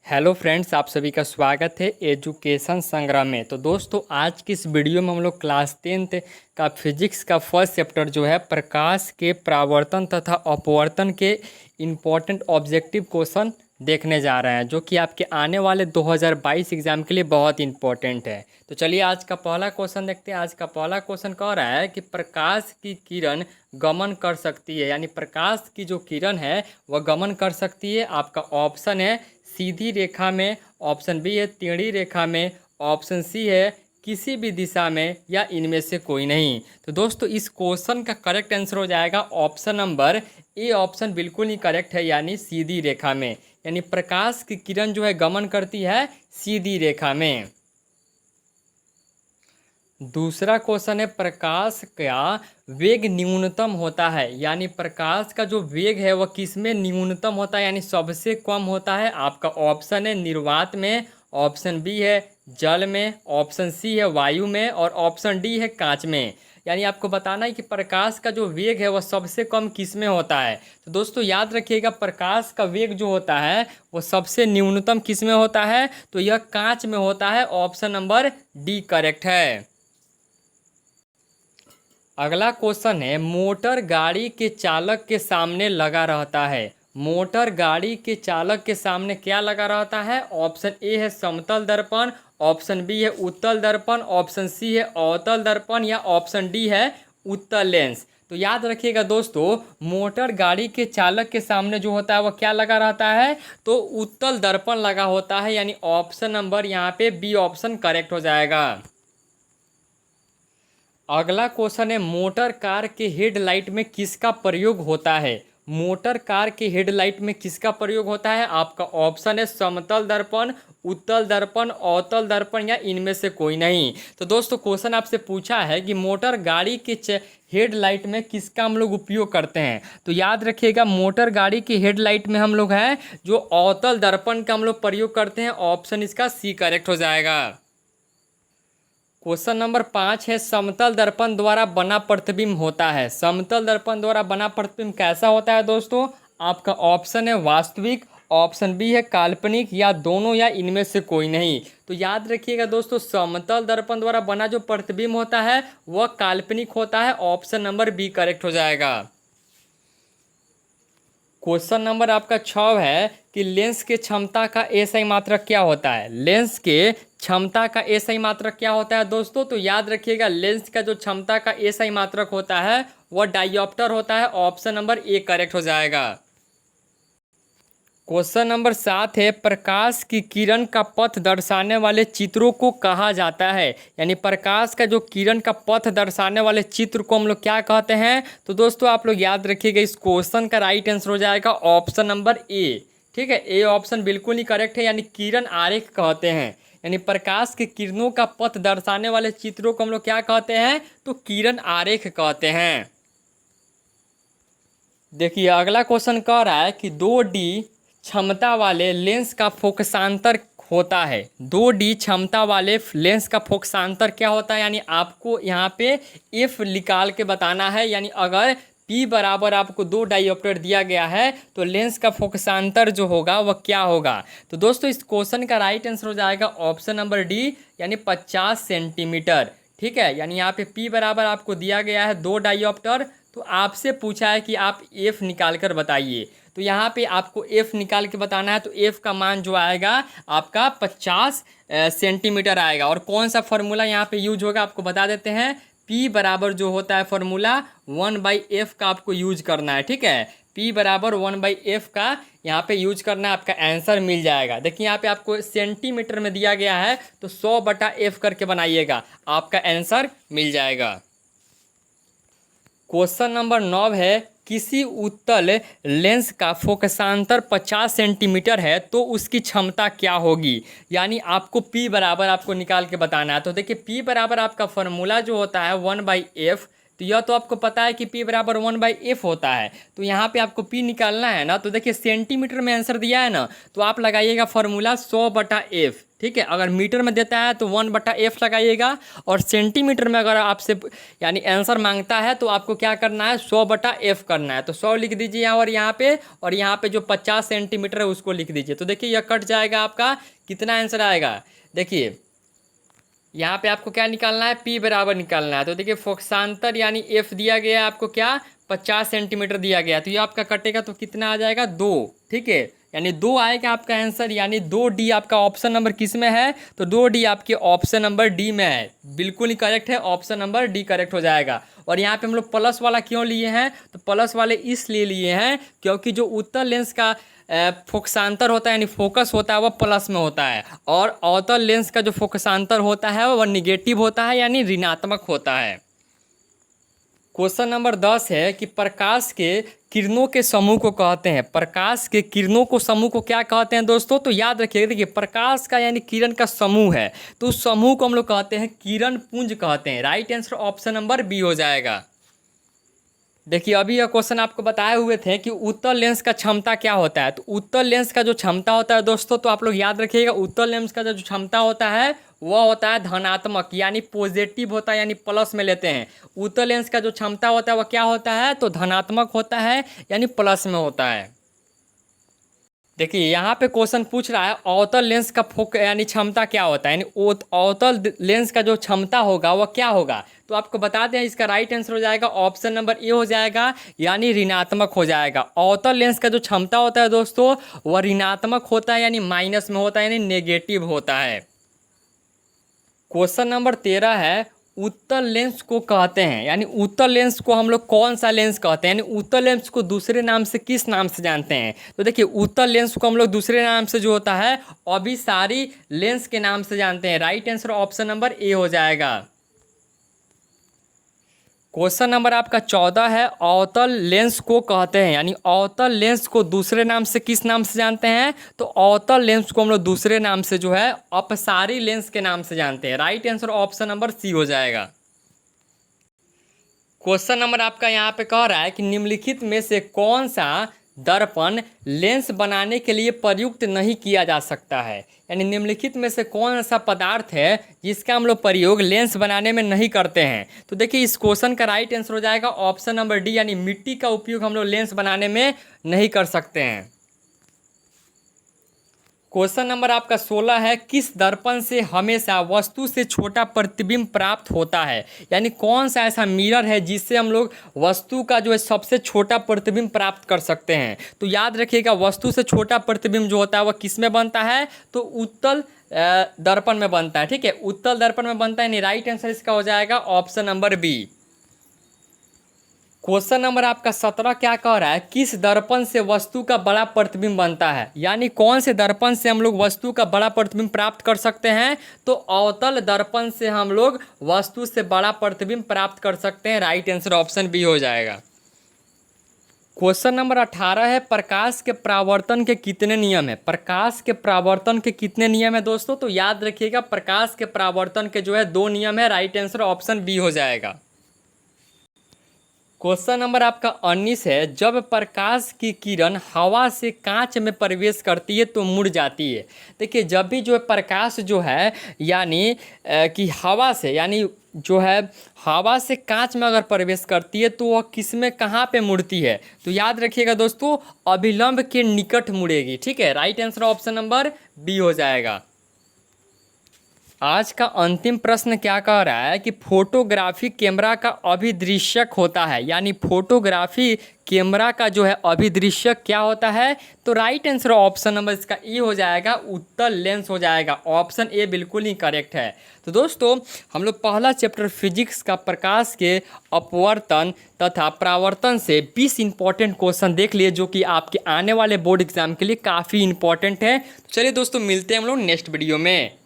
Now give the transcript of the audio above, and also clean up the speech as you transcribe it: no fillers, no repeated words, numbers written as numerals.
Hello friends, आप सभी का स्वागत है एजुकेशन संग्राम में। तो दोस्तों, आज की इस वीडियो में हम लोग क्लास 10th का फिजिक्स का फर्स्ट चैप्टर जो है प्रकाश के परावर्तन तथा अपवर्तन के इम्पोर्टेंट ऑब्जेक्टिव क्वेश्चन देखने जा रहे हैं, जो कि आपके आने वाले 2022 एग्ज़ाम के लिए बहुत इंपॉर्टेंट है। तो चलिए आज का पहला क्वेश्चन देखते हैं। आज का पहला क्वेश्चन कह रहा है कि प्रकाश की किरण गमन कर सकती है, यानी प्रकाश की जो किरण है वह गमन कर सकती है। आपका ऑप्शन है सीधी रेखा में, ऑप्शन बी है टेढ़ी रेखा में, ऑप्शन सी है किसी भी दिशा में, या इनमें से कोई नहीं। तो दोस्तों, इस क्वेश्चन का करेक्ट आंसर हो जाएगा ऑप्शन नंबर ए। ऑप्शन बिल्कुल ही करेक्ट है, यानी सीधी रेखा में। यानी प्रकाश की किरण जो है गमन करती है सीधी रेखा में। दूसरा क्वेश्चन है प्रकाश का वेग न्यूनतम होता है, यानी प्रकाश का जो वेग है वह किस में न्यूनतम होता है, यानी सबसे कम होता है। आपका ऑप्शन है निर्वात में, ऑप्शन बी है जल में, ऑप्शन सी है वायु में, और ऑप्शन डी है कांच में। यानी आपको बताना है कि प्रकाश का जो वेग है वह सबसे कम किस में होता है। तो दोस्तों याद रखिएगा, प्रकाश का वेग जो होता है वो सबसे न्यूनतम किस में होता है, तो यह कांच में होता है। ऑप्शन नंबर डी करेक्ट है। अगला क्वेश्चन है मोटर गाड़ी के चालक के सामने लगा रहता है। मोटर गाड़ी के चालक के सामने क्या लगा रहता है? ऑप्शन ए है समतल दर्पण, ऑप्शन बी है उत्तल दर्पण, ऑप्शन सी है अवतल दर्पण, या ऑप्शन डी है उत्तल लेंस। तो याद रखिएगा दोस्तों, मोटर गाड़ी के चालक के सामने जो होता है वह क्या लगा रहता है, तो उत्तल दर्पण लगा होता है। यानी ऑप्शन नंबर यहाँ पे बी ऑप्शन करेक्ट हो जाएगा। अगला क्वेश्चन है मोटर कार के हेडलाइट में किसका प्रयोग होता है? मोटर कार के हेडलाइट में किसका प्रयोग होता है? आपका ऑप्शन है समतल दर्पण, उत्तल दर्पण, अवतल दर्पण, या इनमें से कोई नहीं। तो दोस्तों क्वेश्चन आपसे पूछा है कि मोटर गाड़ी के हेडलाइट में किसका हम लोग उपयोग करते हैं। तो याद रखिएगा, मोटर गाड़ी की हेडलाइट में हम लोग हैं जो अवतल दर्पण का हम लोग प्रयोग करते हैं। ऑप्शन इसका सी करेक्ट हो जाएगा। क्वेश्चन नंबर 5 है समतल दर्पण द्वारा बना प्रतिबिंब होता है। समतल दर्पण द्वारा बना प्रतिबिंब कैसा होता है दोस्तों? आपका ऑप्शन है वास्तविक, ऑप्शन बी है काल्पनिक, या दोनों, या इनमें से कोई नहीं। तो याद रखिएगा दोस्तों, समतल दर्पण द्वारा बना जो प्रतिबिंब होता है वह काल्पनिक होता है। ऑप्शन नंबर बी करेक्ट हो जाएगा। क्वेश्चन नंबर आपका 6 है कि लेंस के क्षमता का एसआई मात्रक क्या होता है? लेंस के क्षमता का एसआई मात्रक क्या होता है दोस्तों? तो याद रखिएगा, लेंस का जो क्षमता का एसआई मात्रक होता है वह डायोप्टर होता है। ऑप्शन नंबर ए करेक्ट हो जाएगा। क्वेश्चन नंबर 7 है प्रकाश की किरण का पथ दर्शाने वाले चित्रों को कहा जाता है। यानी प्रकाश का जो किरण का पथ दर्शाने वाले चित्र को हम लोग क्या कहते हैं? तो दोस्तों आप लोग याद रखिएगा, इस क्वेश्चन का राइट आंसर हो जाएगा ऑप्शन नंबर ए। ठीक है, ए ऑप्शन बिल्कुल ही करेक्ट है, यानी किरण आरेख कहते हैं। यानी प्रकाश की किरणों का पथ दर्शाने वाले चित्रों को हम लोग क्या कहते हैं, तो किरण आरेख कहते हैं। देखिए अगला क्वेश्चन कह रहा है कि 2D क्षमता वाले लेंस का फोकसांतर होता है। 2D क्षमता वाले लेंस का फोकसांतर क्या होता है? यानी आपको यहाँ पे एफ निकाल के बताना है। यानी अगर P बराबर आपको 2 डायोप्टर दिया गया है तो लेंस का फोकसांतर जो होगा वह क्या होगा? तो दोस्तों इस क्वेश्चन का राइट आंसर हो जाएगा ऑप्शन नंबर डी, यानी 50 सेंटीमीटर। ठीक है, यानी यहाँ पे P बराबर आपको दिया गया है 2 डायोप्टर, तो आपसे पूछा है कि आप एफ निकाल कर बताइए। तो यहाँ पे आपको एफ निकाल के बताना है, तो एफ का मान जो आएगा आपका 50 सेंटीमीटर आएगा। और कौन सा फॉर्मूला यहाँ पे यूज होगा आपको बता देते हैं। पी बराबर जो होता है फॉर्मूला 1/f का आपको यूज करना है। ठीक है, P बराबर 1/f का यहाँ पे यूज करना है, आपका आंसर मिल जाएगा। देखिए यहाँ पे आपको सेंटीमीटर में दिया गया है, तो 100/f करके बनाइएगा, आपका आंसर मिल जाएगा। क्वेश्चन नंबर 9 है किसी उत्तल लेंस का फोकसांतर 50 सेंटीमीटर है तो उसकी क्षमता क्या होगी? यानी आपको P बराबर आपको निकाल के बताना है। तो देखिए P बराबर आपका फॉर्मूला जो होता है 1/f। तो यह तो आपको पता है कि P बराबर 1/f होता है। तो यहाँ पे आपको P निकालना है ना, तो देखिए सेंटीमीटर में आंसर दिया है ना, तो आप लगाइएगा फॉर्मूला 100/f। ठीक है, अगर मीटर में देता है तो 1/f लगाइएगा, और सेंटीमीटर में अगर आपसे यानी आंसर मांगता है तो आपको क्या करना है, 100/f करना है। तो 100 लिख दीजिए और यहाँ पे जो 50 सेंटीमीटर है उसको लिख दीजिए। तो देखिए यह कट जाएगा, आपका कितना आंसर आएगा, देखिए यहाँ पे आपको क्या निकालना है, P बराबर निकालना है। तो देखिए फोकसांतर यानी F दिया गया है आपको, क्या 50 सेंटीमीटर दिया गया है, तो ये आपका कटेगा तो कितना आ जाएगा, 2। ठीक है, यानी 2 आएगा आपका आंसर, यानी 2D आपका ऑप्शन नंबर किस में है, तो 2D आपके ऑप्शन नंबर डी में है। बिल्कुल ही करेक्ट है, ऑप्शन नंबर डी करेक्ट हो जाएगा। और यहाँ पे हम लोग प्लस वाला क्यों लिए हैं, तो प्लस वाले इसलिए लिए हैं क्योंकि जो उत्तल लेंस का फोकसांतर होता है यानी फोकस होता है वह प्लस में होता है, और अवतल लेंस का जो फोकसांतर होता है वह निगेटिव होता है यानी ऋणात्मक होता है। क्वेश्चन नंबर 10 है कि प्रकाश के किरणों के समूह को कहते हैं, प्रकाश के किरणों को समूह को क्या कहते हैं दोस्तों, तो याद रखिएगा, देखिए प्रकाश का यानी किरण का समूह है, तो उस समूह को हम लोग कहते हैं किरण पुंज कहते हैं। Right answer option number B हो जाएगा। देखिए अभी यह क्वेश्चन आपको बताए हुए थे कि उत्तल लेंस का क्षमता क्या होता है, तो उत्तल लेंस का जो क्षमता होता है दोस्तों, तो आप लोग याद रखिएगा, उत्तल लेंस का जो क्षमता होता है वह होता है धनात्मक यानी पॉजिटिव होता है, यानी प्लस में लेते हैं। उत्तल लेंस का जो क्षमता होता है वह क्या होता है, तो धनात्मक होता है यानी प्लस में होता है। देखिए यहाँ पे क्वेश्चन पूछ रहा है अवतल लेंस का फोक यानी क्षमता क्या होता है, यानी अवतल लेंस का जो क्षमता होगा वह क्या होगा, तो आपको बता दें इसका राइट आंसर हो जाएगा ऑप्शन नंबर ए हो जाएगा, यानी ऋणात्मक हो जाएगा। अवतल लेंस का जो क्षमता होता है दोस्तों वह ऋणात्मक होता है यानी माइनस में होता है, यानी नेगेटिव होता है। क्वेश्चन नंबर 13 है उत्तल लेंस को कहते हैं, यानी उत्तल लेंस को हम लोग कौन सा लेंस कहते हैं, यानी उत्तल लेंस को दूसरे नाम से किस नाम से जानते हैं, तो देखिए उत्तल लेंस को हम लोग दूसरे नाम से जो होता है अभिसारी लेंस के नाम से जानते हैं। Right answer option number A हो जाएगा। क्वेश्चन नंबर आपका 14 है अवतल लेंस को कहते हैं, यानी अवतल लेंस को दूसरे नाम से किस नाम से जानते हैं, तो अवतल लेंस को हम लोग दूसरे नाम से जो है अपसारी लेंस के नाम से जानते हैं। Right answer option number C हो जाएगा। क्वेश्चन नंबर आपका यहाँ पे कह रहा है कि निम्नलिखित में से कौन सा दर्पण लेंस बनाने के लिए प्रयुक्त नहीं किया जा सकता है, यानी निम्नलिखित में से कौन सा पदार्थ है जिसका हम लोग प्रयोग लेंस बनाने में नहीं करते हैं, तो देखिए इस क्वेश्चन का राइट आंसर हो जाएगा ऑप्शन नंबर डी, यानी मिट्टी का उपयोग हम लोग लेंस बनाने में नहीं कर सकते हैं। क्वेश्चन नंबर आपका 16 है किस दर्पण से हमेशा वस्तु से छोटा प्रतिबिंब प्राप्त होता है, यानी कौन सा ऐसा मिरर है जिससे हम लोग वस्तु का जो है सबसे छोटा प्रतिबिंब प्राप्त कर सकते हैं। तो याद रखिएगा वस्तु से छोटा प्रतिबिंब जो होता है वह किस में बनता है, तो उत्तल दर्पण में बनता है। ठीक है, उत्तल दर्पण में बनता है, यानी राइट आंसर इसका हो जाएगा option number B. Question number आपका 17 क्या कह रहा है किस दर्पण से वस्तु का बड़ा प्रतिबिंब बनता है, यानी कौन से दर्पण से हम लोग वस्तु का बड़ा प्रतिबिंब प्राप्त कर सकते हैं, तो अवतल दर्पण से हम लोग वस्तु से बड़ा प्रतिबिंब प्राप्त कर सकते हैं। राइट आंसर ऑप्शन बी हो जाएगा। क्वेश्चन नंबर 18 है प्रकाश के परावर्तन के कितने नियम है, प्रकाश के परावर्तन के कितने नियम है दोस्तों, तो याद रखिएगा प्रकाश के परावर्तन के जो है 2 नियम है। राइट आंसर ऑप्शन बी हो जाएगा। क्वेश्चन नंबर आपका 19 है जब प्रकाश की किरण हवा से कांच में प्रवेश करती है तो मुड़ जाती है। देखिए जब भी जो है प्रकाश जो है यानी कि हवा से यानी जो है हवा से कांच में अगर प्रवेश करती है तो वह किस में कहाँ पे मुड़ती है, तो याद रखिएगा दोस्तों अभिलंब के निकट मुड़ेगी। ठीक है, right answer option number B हो जाएगा। आज का अंतिम प्रश्न क्या कह रहा है कि फोटोग्राफी कैमरा का अभिदृश्यक होता है, यानी फोटोग्राफी कैमरा का जो है अभिदृश्यक क्या होता है, तो राइट आंसर ऑप्शन नंबर इसका ए हो जाएगा उत्तल लेंस हो जाएगा। ऑप्शन ए बिल्कुल ही करेक्ट है। तो दोस्तों हम लोग पहला चैप्टर फिजिक्स का प्रकाश के अपवर्तन तथा परावर्तन से 20 इंपॉर्टेंट क्वेश्चन देख लिए जो कि आपके आने वाले बोर्ड एग्जाम के लिए काफ़ी इंपॉर्टेंट है। चलिए दोस्तों मिलते हैं हम लोग नेक्स्ट वीडियो में।